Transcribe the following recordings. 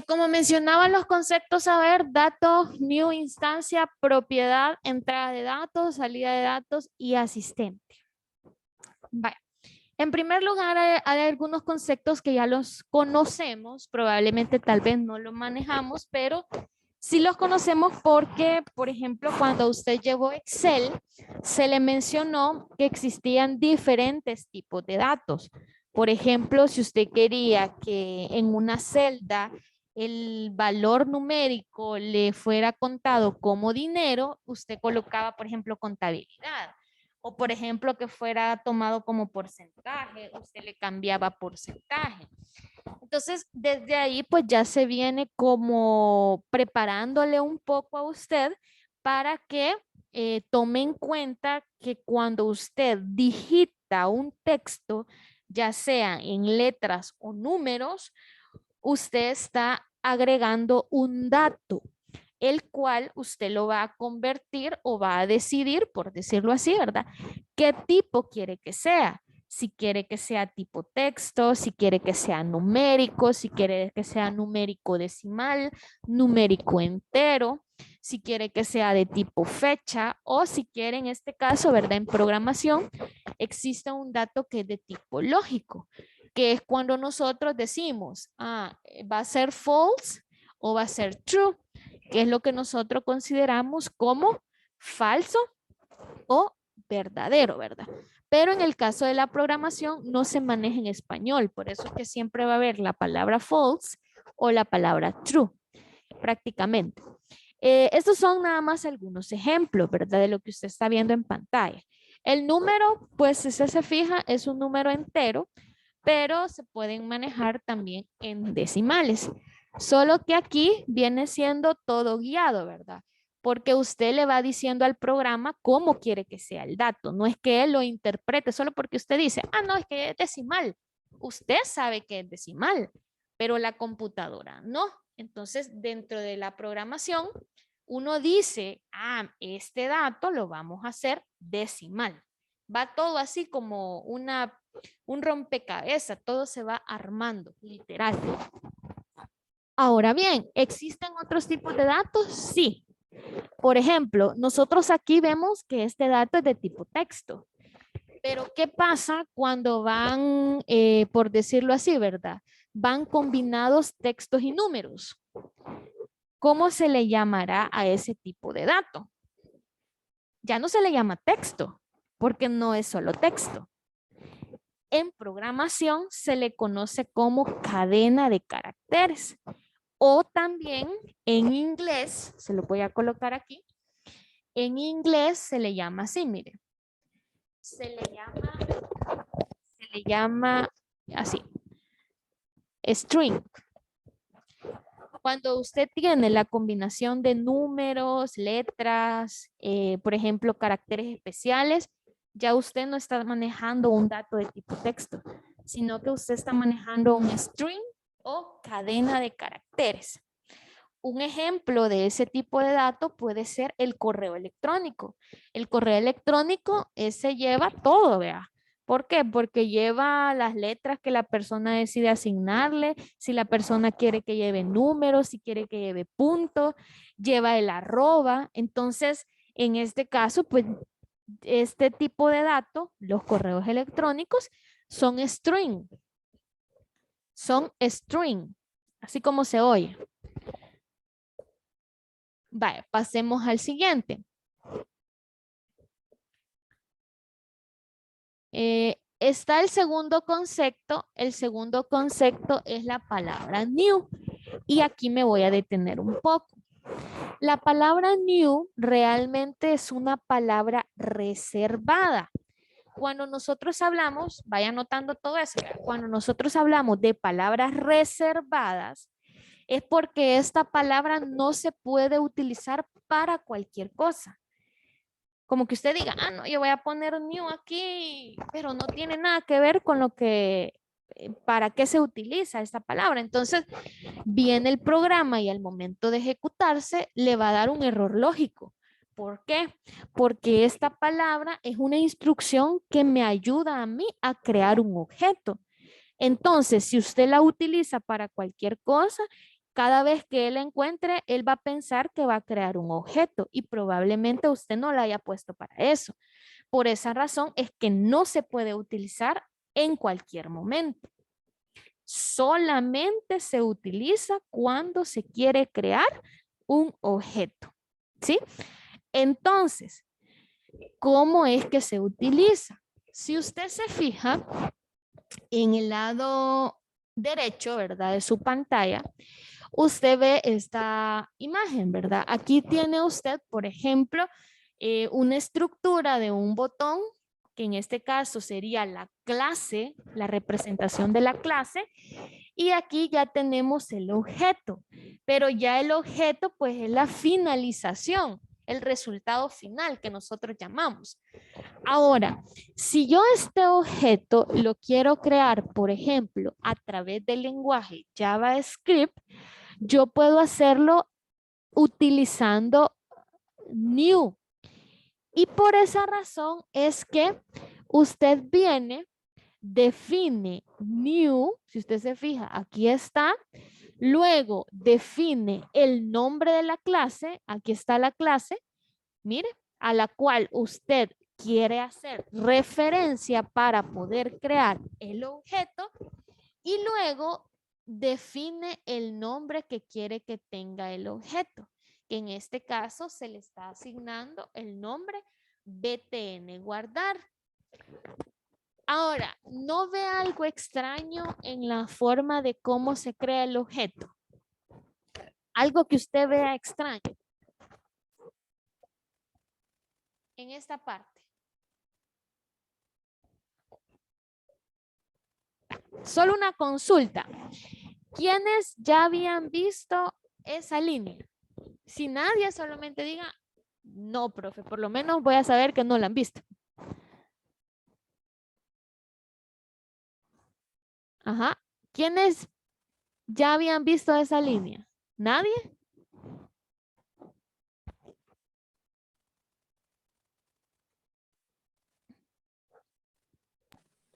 Como mencionaba los conceptos, a ver, datos, new instancia, propiedad, entrada de datos, salida de datos y asistente. Vaya. En primer lugar, hay algunos conceptos que ya los conocemos, probablemente tal vez no los manejamos, pero sí los conocemos porque, por ejemplo, cuando usted llevó Excel, se le mencionó que existían diferentes tipos de datos. Por ejemplo, si usted quería que en una celda el valor numérico le fuera contado como dinero, usted colocaba, por ejemplo, contabilidad. O, por ejemplo, que fuera tomado como porcentaje, usted le cambiaba porcentaje. Entonces, desde ahí, pues ya se viene como preparándole un poco a usted para que tome en cuenta que cuando usted digita un texto, ya sea en letras o números, usted está agregando un dato, el cual usted lo va a convertir o va a decidir, por decirlo así, ¿verdad? ¿Qué tipo quiere que sea? Si quiere que sea tipo texto, si quiere que sea numérico, si quiere que sea numérico decimal, numérico entero, si quiere que sea de tipo fecha o si quiere en este caso, ¿verdad? En programación existe un dato que es de tipo lógico, que es cuando nosotros decimos, va a ser false o va a ser true, que es lo que nosotros consideramos como falso o verdadero, ¿verdad? Pero en el caso de la programación no se maneja en español, por eso es que siempre va a haber la palabra false o la palabra true, prácticamente. Estos son nada más algunos ejemplos, ¿verdad? De lo que usted está viendo en pantalla. El número, pues si usted se fija, es un número entero, pero se pueden manejar también en decimales. Solo que aquí viene siendo todo guiado, ¿verdad? Porque usted le va diciendo al programa cómo quiere que sea el dato. No es que él lo interprete solo porque usted dice, no, es que es decimal. Usted sabe que es decimal, pero la computadora no. Entonces, dentro de la programación, uno dice, este dato lo vamos a hacer decimal. Va todo así como un rompecabezas, todo se va armando, literal. Ahora bien, ¿existen otros tipos de datos? Sí. Por ejemplo, nosotros aquí vemos que este dato es de tipo texto. Pero ¿qué pasa cuando van, por decirlo así, ¿verdad? Van combinados textos y números. ¿Cómo se le llamará a ese tipo de dato? Ya no se le llama texto, porque no es solo texto. En programación se le conoce como cadena de caracteres. O también en inglés, se lo voy a colocar aquí, en inglés se le llama así, mire. Se le llama así, string. Cuando usted tiene la combinación de números, letras, por ejemplo, caracteres especiales, ya usted no está manejando un dato de tipo texto, sino que usted está manejando un string o cadena de caracteres. Un ejemplo de ese tipo de dato puede ser el correo electrónico. El correo electrónico, ese lleva todo, vea. ¿Por qué? Porque lleva las letras que la persona decide asignarle, si la persona quiere que lleve números, si quiere que lleve puntos, lleva el arroba. Entonces, en este caso, pues, este tipo de datos, los correos electrónicos, son string. Son string, así como se oye. Vale, pasemos al siguiente. Está el segundo concepto. El segundo concepto es la palabra new. Y aquí me voy a detener un poco. La palabra new realmente es una palabra reservada. Cuando nosotros hablamos, vaya anotando todo eso, cuando nosotros hablamos de palabras reservadas, es porque esta palabra no se puede utilizar para cualquier cosa. Como que usted diga, no, yo voy a poner new aquí, pero no tiene nada que ver con lo que, para qué se utiliza esta palabra. Entonces, viene el programa y al momento de ejecutarse le va a dar un error lógico. ¿Por qué? Porque esta palabra es una instrucción que me ayuda a mí a crear un objeto. Entonces, si usted la utiliza para cualquier cosa, cada vez que él encuentre, él va a pensar que va a crear un objeto y probablemente usted no lo haya puesto para eso. Por esa razón es que no se puede utilizar en cualquier momento. Solamente se utiliza cuando se quiere crear un objeto, ¿sí? Entonces, ¿cómo es que se utiliza? Si usted se fija en el lado derecho, ¿verdad? De su pantalla, usted ve esta imagen, ¿verdad? Aquí tiene usted, por ejemplo, una estructura de un botón, que en este caso sería la clase, la representación de la clase, y aquí ya tenemos el objeto, pero ya el objeto pues es la finalización, el resultado final que nosotros llamamos. Ahora, si yo este objeto lo quiero crear, por ejemplo, a través del lenguaje JavaScript, yo puedo hacerlo utilizando new. Y por esa razón es que usted viene, define new, si usted se fija, aquí está, luego define el nombre de la clase, aquí está la clase, mire, a la cual usted quiere hacer referencia para poder crear el objeto y luego define el nombre que quiere que tenga el objeto, que en este caso se le está asignando el nombre BTN guardar. Ahora, ¿no ve algo extraño en la forma de cómo se crea el objeto? Algo que usted vea extraño en esta parte. Solo una consulta. ¿Quiénes ya habían visto esa línea? Si nadie, solamente diga, no, profe, por lo menos voy a saber que no la han visto. Ajá. ¿Quiénes ya habían visto esa línea? ¿Nadie?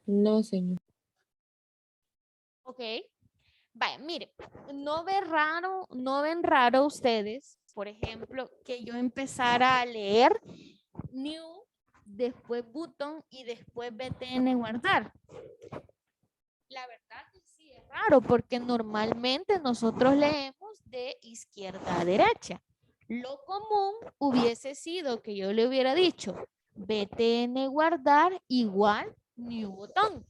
No, señor. Ok. Vaya, mire, no ven raro ustedes, por ejemplo, que yo empezara a leer new, después button y después BTN guardar. La verdad que sí es raro porque normalmente nosotros leemos de izquierda a derecha. Lo común hubiese sido que yo le hubiera dicho BTN guardar igual new botón.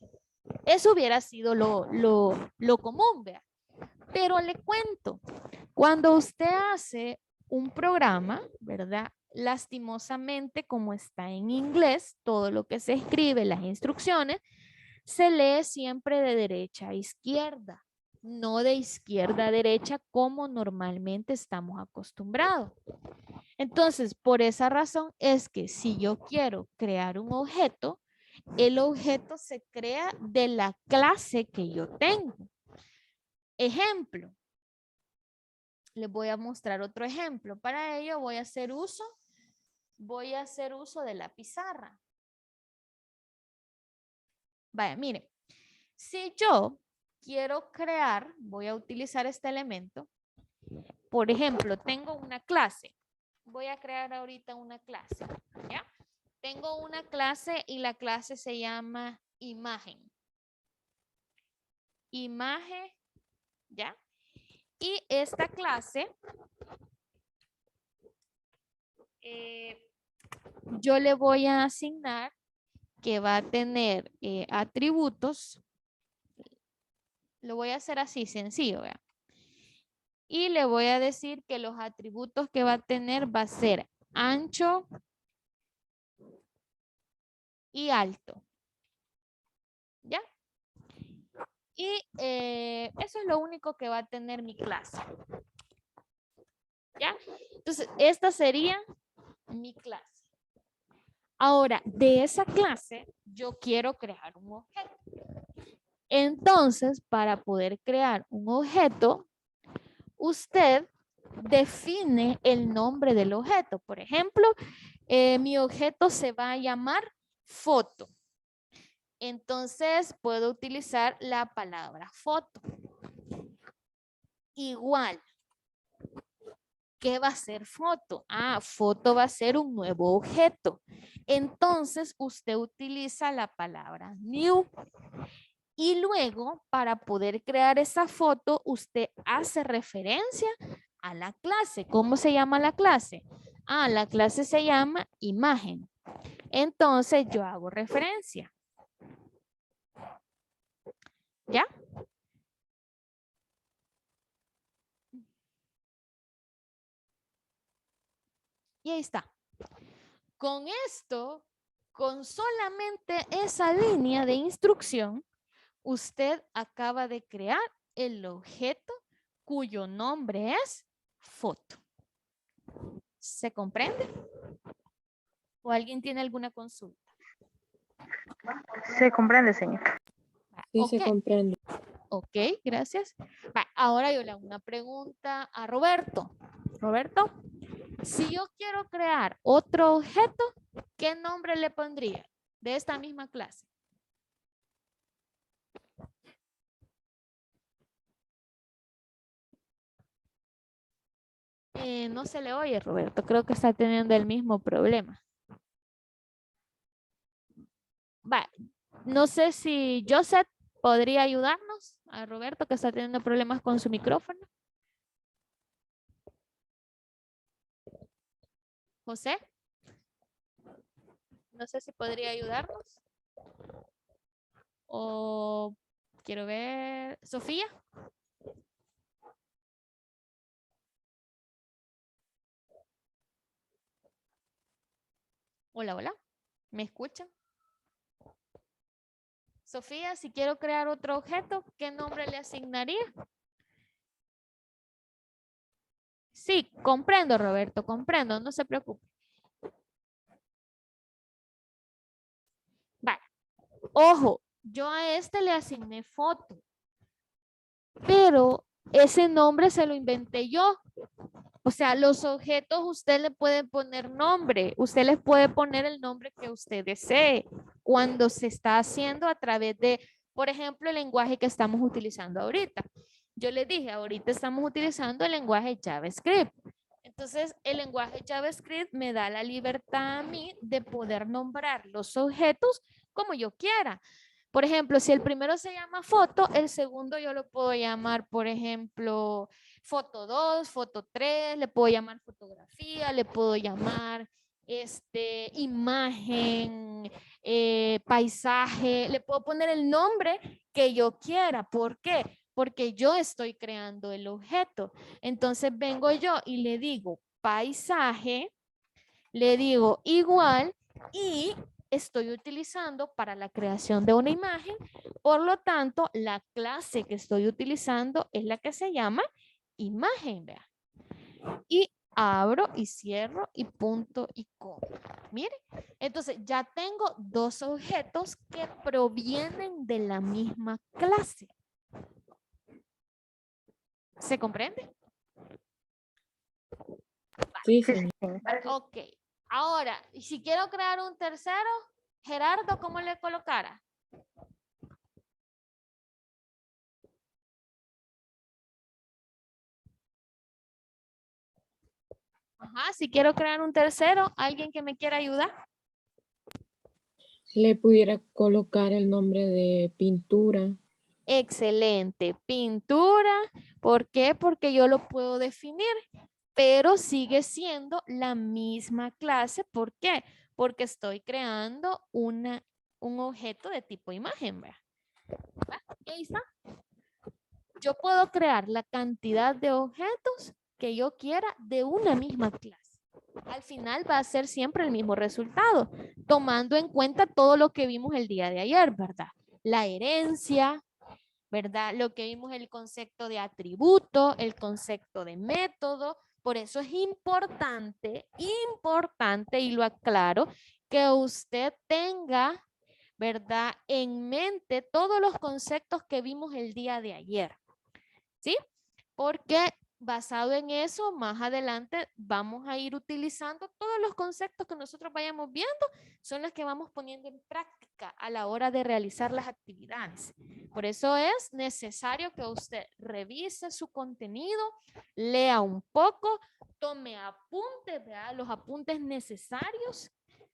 Eso hubiera sido lo común, vea. Pero le cuento, cuando usted hace un programa, ¿verdad? Lastimosamente, como está en inglés, todo lo que se escribe, las instrucciones, se lee siempre de derecha a izquierda, no de izquierda a derecha como normalmente estamos acostumbrados. Entonces, por esa razón es que si yo quiero crear un objeto, el objeto se crea de la clase que yo tengo. Ejemplo, les voy a mostrar otro ejemplo. Para ello voy a hacer uso de la pizarra. Vaya, mire, si yo quiero crear, voy a utilizar este elemento. Por ejemplo, tengo una clase. Voy a crear ahorita una clase, ¿ya? Tengo una clase y la clase se llama imagen. Imagen, ¿ya? Y esta clase, yo le voy a asignar que va a tener atributos. Lo voy a hacer así, sencillo, ¿verdad? Y le voy a decir que los atributos que va a tener va a ser ancho y alto. ¿Ya? Y eso es lo único que va a tener mi clase. ¿Ya? Entonces, esta sería mi clase. Ahora, de esa clase, yo quiero crear un objeto. Entonces, para poder crear un objeto, usted define el nombre del objeto. Por ejemplo, mi objeto se va a llamar foto. Entonces, puedo utilizar la palabra foto. igual. ¿Qué va a ser foto? Ah, foto va a ser un nuevo objeto. Entonces, usted utiliza la palabra new. Y luego, para poder crear esa foto, usted hace referencia a la clase. ¿Cómo se llama la clase? Ah, la clase se llama imagen. Entonces, yo hago referencia. ¿Ya? Y ahí está. Con esto, con solamente esa línea de instrucción, usted acaba de crear el objeto cuyo nombre es foto. ¿Se comprende? ¿O alguien tiene alguna consulta? Se comprende, señor. Sí, Ok, se comprende. ok, gracias. Ahora yo le hago una pregunta a Roberto. Roberto, si yo quiero crear otro objeto, ¿qué nombre le pondría de esta misma clase? No se le oye, Roberto. Creo que está teniendo el mismo problema. No sé si Joseph podría ayudarnos a Roberto que está teniendo problemas con su micrófono. José, no sé si podría ayudarnos. O quiero ver, Sofía. Hola, hola. ¿Me escuchan? Sofía, si quiero crear otro objeto, ¿qué nombre le asignaría? Sí, comprendo, Roberto, comprendo, no se preocupe. Vale. Ojo, yo a este le asigné foto, pero ese nombre se lo inventé yo. O sea, los objetos usted le puede poner nombre, usted les puede poner el nombre que usted desee cuando se está haciendo a través de, por ejemplo, el lenguaje que estamos utilizando ahorita. Yo les dije, ahorita estamos utilizando el lenguaje JavaScript. Entonces, el lenguaje JavaScript me da la libertad a mí de poder nombrar los objetos como yo quiera. Por ejemplo, si el primero se llama foto, el segundo yo lo puedo llamar, por ejemplo, foto 2, foto 3, le puedo llamar fotografía, le puedo llamar imagen, paisaje, le puedo poner el nombre que yo quiera. ¿Por qué? Porque yo estoy creando el objeto. Entonces vengo yo y le digo paisaje, le digo igual y estoy utilizando para la creación de una imagen. Por lo tanto, la clase que estoy utilizando es la que se llama imagen, vea. Y abro y cierro y punto y coma. Mire, entonces ya tengo dos objetos que provienen de la misma clase. ¿Se comprende? Sí, Sí, señor. señor. Ok. Ahora, y si quiero crear un tercero, Gerardo, ¿cómo le colocara? Ajá, si quiero crear un tercero, ¿alguien que me quiera ayudar? Le pudiera colocar el nombre de pintura. Excelente. Pintura. ¿Por qué? Porque yo lo puedo definir, pero sigue siendo la misma clase. ¿Por qué? Porque estoy creando un objeto de tipo imagen. ¿Verdad? Ahí está. Yo puedo crear la cantidad de objetos que yo quiera de una misma clase. Al final va a ser siempre el mismo resultado, tomando en cuenta todo lo que vimos el día de ayer, ¿verdad? La herencia, ¿verdad? Lo que vimos el concepto de atributo, el concepto de método. Por eso es importante, y lo aclaro, que usted tenga, ¿verdad? En mente todos los conceptos que vimos el día de ayer. ¿Sí? Porque basado en eso, más adelante vamos a ir utilizando todos los conceptos que nosotros vayamos viendo, son los que vamos poniendo en práctica a la hora de realizar las actividades. Por eso es necesario que usted revise su contenido, lea un poco, tome apuntes, ¿verdad? Los apuntes necesarios,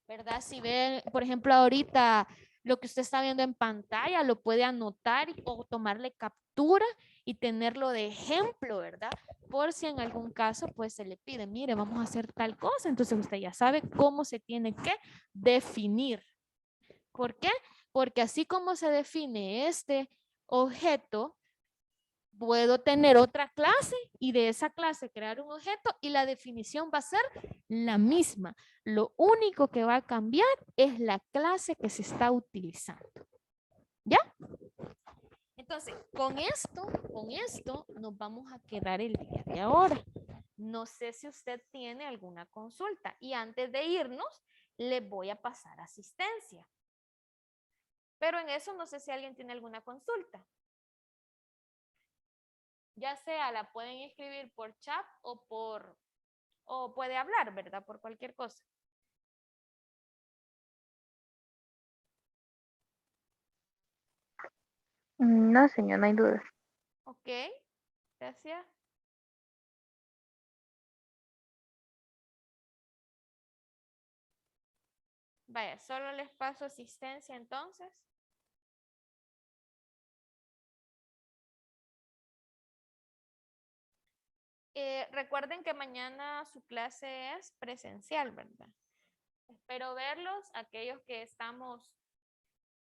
¿verdad? Si ve, por ejemplo, ahorita lo que usted está viendo en pantalla, lo puede anotar o tomarle captura y tenerlo de ejemplo, ¿verdad? Por si en algún caso pues se le pide, mire, vamos a hacer tal cosa, entonces usted ya sabe cómo se tiene que definir. ¿Por qué? Porque así como se define este objeto, puedo tener otra clase y de esa clase crear un objeto y la definición va a ser la misma. Lo único que va a cambiar es la clase que se está utilizando. ¿Ya? Entonces, con esto nos vamos a quedar el día de ahora. No sé si usted tiene alguna consulta y antes de irnos, le voy a pasar asistencia. Pero en eso no sé si alguien tiene alguna consulta. Ya sea la pueden escribir por chat o puede hablar, ¿verdad? Por cualquier cosa. No, señor, no hay dudas. Ok, gracias. Vaya, solo les paso asistencia entonces. Recuerden que mañana su clase es presencial, ¿verdad? Espero verlos, aquellos que estamos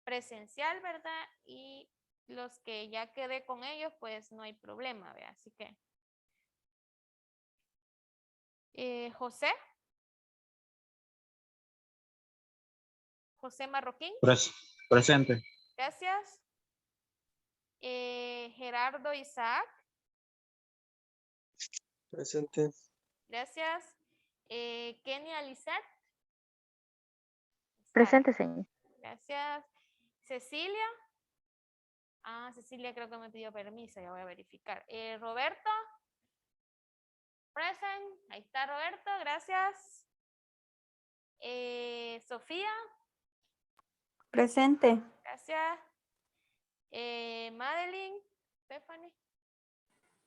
presencial, ¿verdad? Y los que ya quedé con ellos, pues no hay problema, ¿verdad? Así que, José. José Marroquín. Presente. Gracias. Gerardo Isaac. Presente. Gracias. Kenia Lisette. Presente, señor. Gracias. Cecilia. Ah, Cecilia creo que me pidió permiso, ya voy a verificar. Roberto. Present. Ahí está Roberto, gracias. Sofía. Presente. Gracias. Madeline. Stephanie.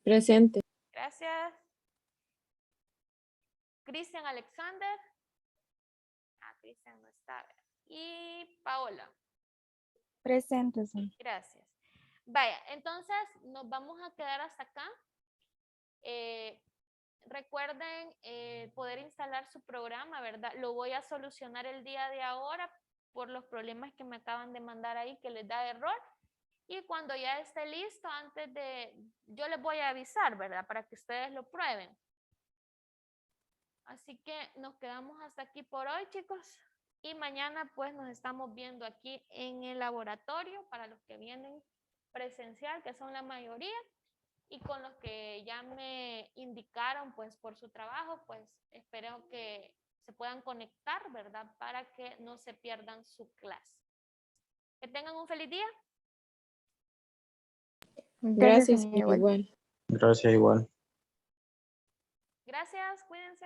Presente. Gracias. Cristian Alexander. Ah, Cristian no está. Y Paola. Presente, sí. Gracias. Vaya, entonces nos vamos a quedar hasta acá. Recuerden poder instalar su programa, ¿verdad? Lo voy a solucionar el día de ahora por los problemas que me acaban de mandar ahí que les da error. Y cuando ya esté listo, yo les voy a avisar, ¿verdad? Para que ustedes lo prueben. Así que nos quedamos hasta aquí por hoy, chicos. Y mañana pues nos estamos viendo aquí en el laboratorio para los que vienen presencial, que son la mayoría. Y con los que ya me indicaron pues por su trabajo, pues espero que se puedan conectar, ¿verdad? Para que no se pierdan su clase. Que tengan un feliz día. Gracias, señor, igual. igual. Gracias igual. Gracias, cuídense.